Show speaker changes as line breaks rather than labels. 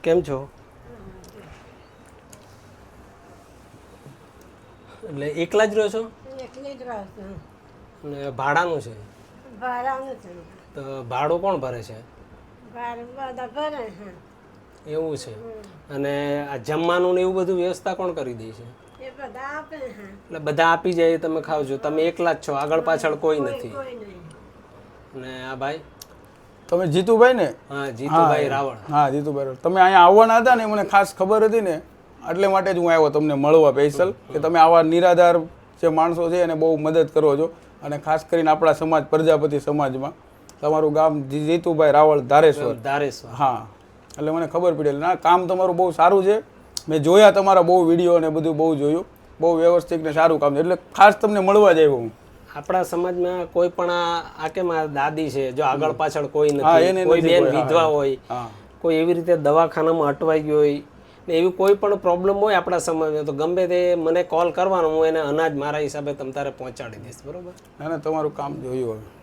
કેમ છો? એટલે એકલા જ રહો છો?
એકલી જ રહું છું.
અને ભાડાનું છે
ભાડાનું છે.
તો ભાડું કોણ ભરે છે?
ભાડું બધા ભરે છે.
એવું છે. અને આ જમવાનું ને એવું બધું વ્યવસ્થા કોણ કરી દે છે?
એ બધા આપે છે.
એટલે બધા આપી જાય તમે ખાવ છો, તમે એકલા જ છો, આગળ પાછળ કોઈ નથી?
કોઈ નહીં.
અને આ ભાઈ?
તમે જીતુભાઈ ને?
હા, જીતુભાઈ રાવળ.
હા, જીતુભાઈ રાવળ. તમે અહીંયા આવવાના હતા ને, મને ખાસ ખબર હતી ને, એટલે માટે જ હું આવ્યો તમને મળવા સ્પેશિયલ, કે તમે આવા નિરાધાર જે માણસો છે એને બહુ મદદ કરો છો, અને ખાસ કરીને આપણા સમાજ પ્રજાપતિ સમાજમાં તમારું ગામ જીતુભાઈ રાવળ ધારેશ્વર.
ધારેશ્વર.
હા, એટલે મને ખબર પડી. ના, કામ તમારું બહુ સારું છે. મેં જોયા તમારા બહુ વિડીયો ને બધું બહુ જોયું. બહુ વ્યવસ્થિત ને સારું કામ છે, એટલે ખાસ તમને મળવા જ આવ્યો હું.
આપણા સમાજમાં કોઈ પણ આ કેમ આ દાદી છે, જો આગળ પાછળ કોઈ નથી, કોઈ બેન વિધવા હોય, કોઈ એવી રીતે દવાખાનામાં અટવાઈ ગયો હોય ને એવી કોઈ પણ પ્રોબ્લેમ હોય આપણા સમાજમાં, તો ગમે તે મને કોલ કરવાનો, હું એને અનાજ મારા હિસાબે તમ તારે પહોંચાડી દઈશ. બરોબર?
ના, તમારું કામ જોયું હવે.